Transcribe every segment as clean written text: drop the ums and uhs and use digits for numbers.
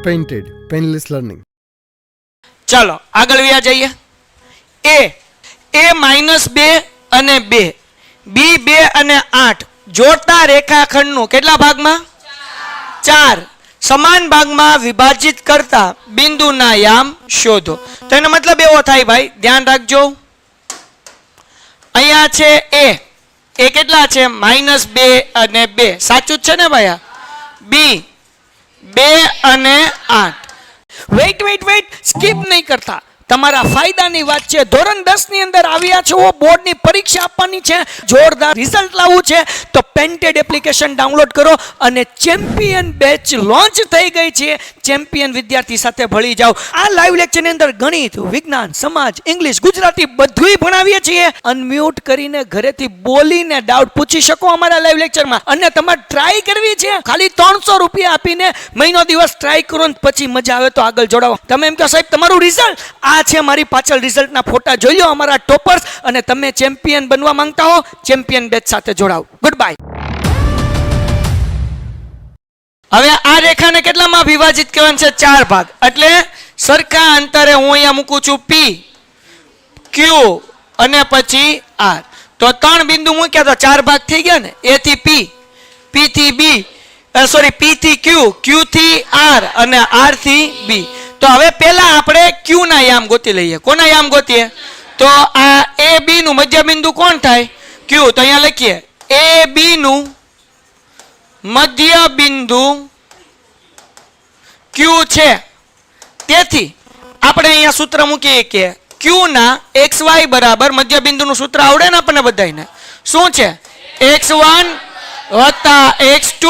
Painted painless learning. ચાલો આગળ વ્યા જઈએ. એ -2 અને 2, બી 2 અને 8 જોડતા રેખાખંડનું કેટલા ભાગમાં? 4 સમાન ભાગમાં વિભાજિત કરતા બિંદુના યામ શોધો. તો એનો મતલબ એવો થાય ભાઈ, ધ્યાન રાખજો. અહીંયા છે એ કેટલા છે? -2 અને 2, સાચું જ છે ને ભાઈ? બી 2 અને 8. વેઇટ સ્કીપ નહીં કરતા, તમારા ફાયદાની વાત છે. ધોરણ 10 ની અંદર આવ્યા છો, બોર્ડની પરીક્ષા આપવાની છે, જોરદાર રિઝલ્ટ લાવવું છે, તો પેન્ટેડ એપ્લિકેશન ડાઉનલોડ કરો અને ચેમ્પિયન બેચ લોન્ચ થઈ ગઈ છે. ચેમ્પિયન વિદ્યાર્થી સાથે ભળી જાઓ. આ લાઈવ લેક્ચરની અંદર ગણિત, વિજ્ઞાન, સમાજ, ઇંગ્લિશ, ગુજરાતી બધુંય ભણાવીએ છીએ. અનમ્યુટ કરીને ઘરેથી બોલીને ડાઉટ પૂછી શકો અમારા લાઈવ લેક્ચરમાં. અને તમારે ટ્રાય કરવી છે, ખાલી 300 રૂપિયા આપીને મહિનો દિવસ ટ્રાય કરો ને પછી મજા આવે તો આગળ જોડાવો. તમે એમ કહો સાહેબ તમારું રિઝલ્ટ આ છે, મારી પાછળ રિઝલ્ટના ફોટા જોઈ લો અમારા ટોપર્સ, અને તમે ચેમ્પિયન બનવા માંગતા હો ચેમ્પિયન બેચ સાથે જોડાઓ. Good bye. હવે આ રેખાને કેટલામાં વિભાજિત કરવાનું છે? 4 ભાગ. એટલે સરખા અંતરે હું અહીંયા મૂકું છું P, Q અને પછી R. તો 3 બિંદુ મૂક્યા તો 4 ભાગ થઈ ગયા ને. A થી P, P થી B, P થી Q, Q થી R અને R થી B. તો હવે પહેલા આપણે Q ના યામ ગોતી લઈએ. કોના યામ ગોતીએ? તો આ AB નું મધ્ય બિંદુ કોણ થાય? Q. તો અહીંયા લખીએ AB નું મધ્ય બિંદુ Q છે. તેથી આપણે અહીંયા સૂત્ર મૂકીએ કે Q ના XY બરાબર મધ્ય બિંદુનું સૂત્ર આવડે ને આપણને બધાને? શું છે? x1 + x2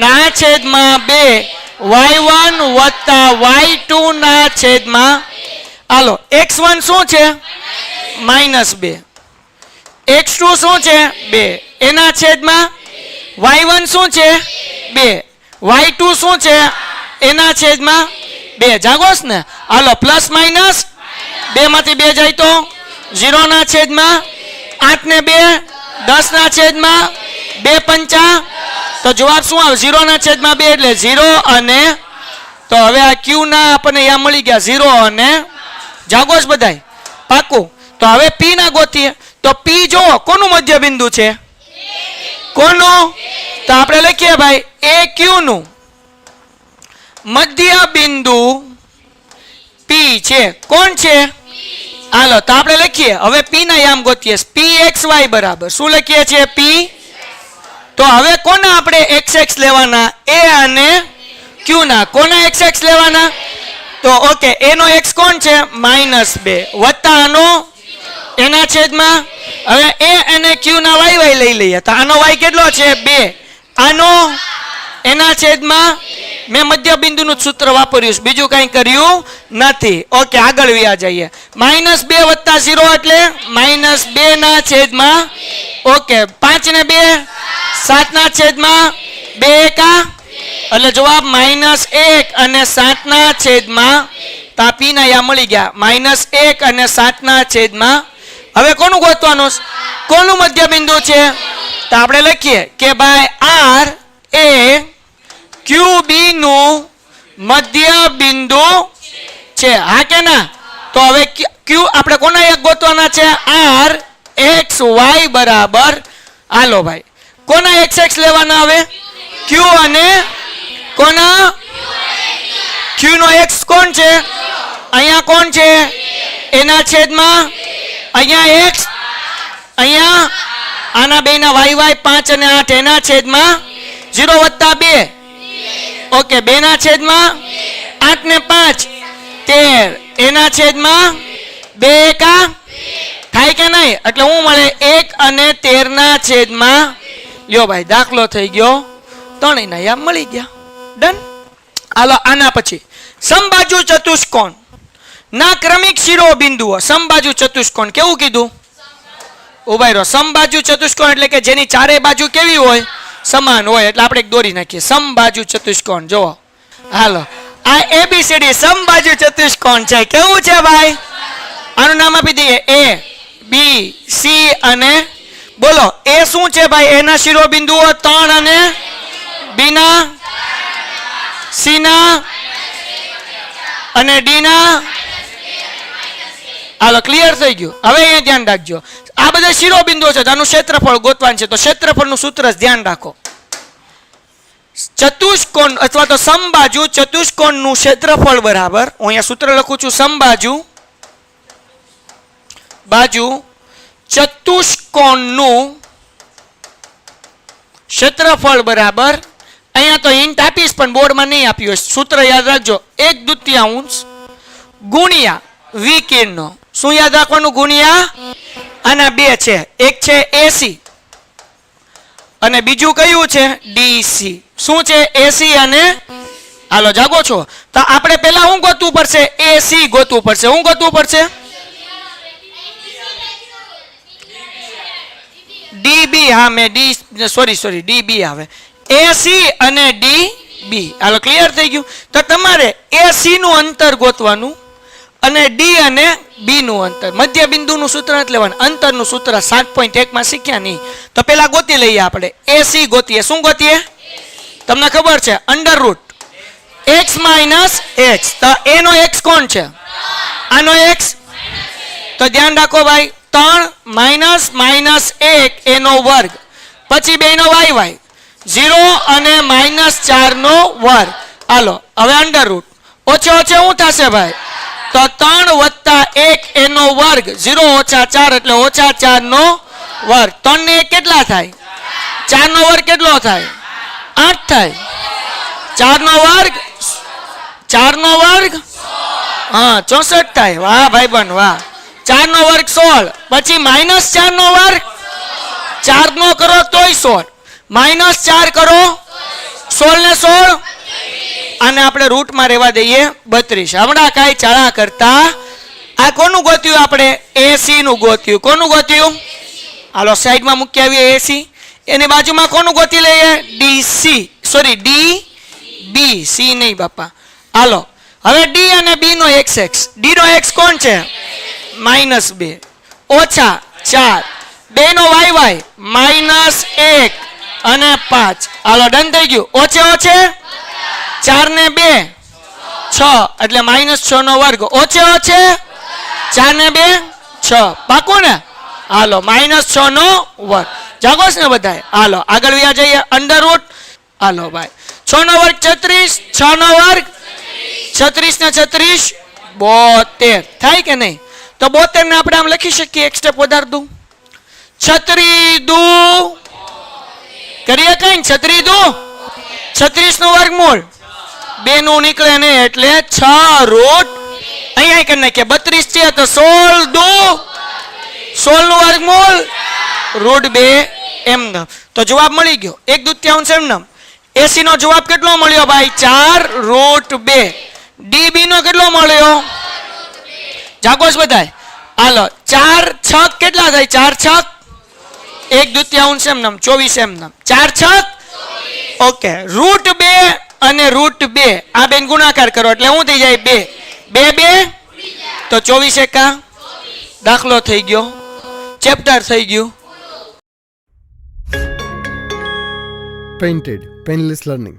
ના છેદમાં 2 y1 + y2 ના છેદમાં, હાલો x1 શું છે? -2, x2 શું છે? 2 એના છેદમાં, y1 શું છે? 2, y2 શું છે? એના છેદમાં 2. જાગોસ ને? હાલો પ્લસ માઇનસ 2 માંથી 2 જાય તો 0 ના છેદમાં 8 ને 2 10 ના છેદમાં 2 પંચા. તો જવાબ શું આવે? 0 ના છેદમાં 2 એટલે 0 અને, તો હવે આ Q ના આપણને યામ મળી ગયા 0 અને, જાગોસ બધાય પાકું. તો હવે P ના ગોતીએ. તો P જો કોનું મધ્ય બિંદુ છે? કોનું? તો આપણે લખીએ ભાઈ AQ નું મધ્ય બિંદુ P છે. કોણ છે? હાલો તો આપણે લખીએ હવે P ના યામ ગોતીએ. PXY બરાબર શું લખીએ છીએ? P. તો હવે કોના આપણે XX લેવાના? A અને Q ના. કોના XX લેવાના? તો ઓકે, A નો X કોણ છે? -2 વત્તા આનો એના છેદમાં, હવે A અને Q ના y લઈ લઈએ. તો આનો y કેટલો છે? 2, આનો એના છેદમાં, મેં મધ્ય બિંદુનું સૂત્ર વાપર્યું છે, બીજું કંઈ કર્યું નથી. ઓકે આગળ વ્યા જઈએ. -2 + 0 એટલે -2 ના છેદમાં, ઓકે 5 ને 2 7 ના છેદમાં 2 એકા, એટલે જવાબ -1 અને 7 ના છેદમાં. તાપી ના યા મળી ગયા -1 અને 7 ના છેદમાં. હવે કોનું ગોતવાનું? કોનું મધ્ય બિંદુ છે? તો આપણે લખીએ કે ભાઈ R એ QB નું મધ્ય બિંદુ છે. હા કે ના? તો હવે Q આપણે કોના એક ગોતવાના છે? R XY બરાબર, હાલો ભાઈ કોના XX લેવાના? હવે Q અને કોના? Q નો X કોણ છે? અહીંયા કોણ છે? એના છેદમાં, અહીંયા X, અહીંયા આના બેના y 5 અને 8 એના છેદમાં 0 + 2, ઓકે 2 ના છેદમાં 8 ને 5 13 એના છેદમાં 2 એકા થાય કે નહીં? એટલે હું મળે 1 અને 13 ના છેદમાં. લ્યો ભાઈ દાખલો થઈ ગયો. 3 ના યામ મળી ગયા. ડન. હાલો આના પછી સમબાજુ ચતુષ્કોણ ના ક્રમિક શિરોબિંદુઓ. સમબાજુ ચતુષ્કોણ કેવું કીધું? ઉભા રહો. સમબાજુ ચતુષ્કોણ એટલે કે જેની ચારે બાજુ કેવી હોય? સમાન હોય. એટલે આપણે એક દોરી નાખીએ સમબાજુ ચતુષ્કોણ. જુઓ હાલો આ ABCD સમબાજુ ચતુષ્કોણ છે. કેવું છે ભાઈ? આનું નામ આપી દઈએ A, B, C અને બોલો A શું છે ભાઈ? એના શિરોબિંદુઓ 3 અને B ના, C ના અને ડી ના હાલો ક્લિયર થઈ ગયું. હવે અહીંયા ધ્યાન રાખજો, આ બધા શિરોબિંદુઓ છે, આનું ક્ષેત્રફળ ગોતવાનું છે. તો ક્ષેત્રફળનું સૂત્ર ધ્યાન રાખો. ચતુષ્કોણ અથવા તો સમબાજુ ચતુષ્કોણનું ક્ષેત્રફળ બરાબર, હું અહીંયા સૂત્ર લખું છું, સમબાજુ ચતુષ્કોણનું ક્ષેત્રફળ બરાબર, અહીંયા તો હિન્ટ આપીશ પણ બોર્ડમાં નહીં આપ્યું હોય, સૂત્ર યાદ રાખજો, 1/2 ગુણ્યા વિકિરણનો. શું યાદ રાખવાનું? ગુણ્યા આના બે છે, એક છે એસી અને બીજું કયું છે? ડીસી. શું છે? એસી અને હાલો જાગો છો તો આપણે પહેલા શું ગોતવું પડશે? એસી ગોતવું પડશે. શું ગોતવું પડશે? ડીબી. હા મેં ડી સોરી ડીબી આવે, એસી અને ડીબી. હાલો ક્લિયર થઈ ગયું. તો તમારે એસી નું અંતર ગોતવાનું અને ડી અને બી નું અંતર, મધ્ય બિંદુનું સૂત્ર નથી લેવાનું, અંતરનું સૂત્ર 7.1 માં શીખ્યા નહીં. તો પેલા ગોતી લઈએ આપણે, એસી ગોતીએ. શું ગોતીએ? તમને ખબર છે, under route x minus x. તો એનો x કોણ છે? આનો x. તો ધ્યાન રાખો ભાઈ, 3 માઇનસ માઇનસ 1 એનો વર્ગ, પછી 2 નો y 0 અને માઇનસ 4 નો વર્ગ. હાલો હવે અંડર રૂટ ઓછે ઓછે શું થશે ભાઈ? તો 3 વત્તા 1 એનો વર્ગ, 0 ઓછા 4 એટલે ઓછા 4 નો વર્ગ. 3 ને 1 કેટલા થાય? 4 નો વર્ગ કેટલો થાય? 8 થાય. 4 નો વર્ગ 4 નો વર્ગ હા 64 થાય. વાહ ભાઈબંધ વાહ. 4 નો વર્ગ 16, પછી માઇનસ 4 નો વર્ગ, 4 નો કરો તોય 16, માઇનસ 4 કરો 16 ને 16, આને આપણે રૂટમાં રહેવા દઈએ 32. હમણાં કાંઈ ચાળા કરતા, આ કોનું ગોત્યું આપણે? એસી નું ગોત્યું. કોનું ગોત્યું? હાલો સાઈડમાં મૂકી આવીએ એસી. એની બાજુમાં કોનું ગોતી લઈએ? ડીસી, સોરી ડીબી, સી નહીં બાપા. હાલો હવે ડી અને બી નો x. ડી નો x કોણ છે? -2 ઓછા 4, 2 નો y -1 અને 5. હાલો ડન થઈ ગયું. ઓછે ઓછે 4 ને 2 6 એટલે -6 નો વર્ગ, ઓછે ઓછે 4 ને 2 6. પાકું ને? હાલો -6 નો વર્ગ. જાગો છે ને બધાય? હાલો આગળ વ્યા જઈએ. અંડર રૂટ હાલો ભાઈ 6 નો વર્ગ 36, 6 નો વર્ગ 36 ને 36 72 થાય કે નહીં? તો 72 ને આપણે આમ લખી શકીએ, એક સ્ટેપ વધાર દઉં, 36 દુ કરીએ કઈ, 36 દુ 36 નું વર્ગમૂળ 2 નું નીકળે ને એટલે 6 રૂટ અહીંયા કરી નાખીએ. 32 છે તો 16 દુ 16 નું વર્ગમૂળ √2 એમ. તો જવાબ મળી ગયો 1/2 એમ. એસી નો જવાબ કેટલો મળ્યો ભાઈ? 4√2. ડીબી નો કેટલો મળ્યો? જાગો છો બધાય? હાલો 4 6 કેટલા થાય? 4 6 1/2 એમ 24 એમ. 4 6 ઓકે. √2 અને √2 આ બેન ગુણાકાર કરો એટલે શું થઈ જાય? 2 2 તો 24 એકા દાખલો થઈ ગયો, ચેપ્ટર થઈ ગયું. Painted, Painless Learning.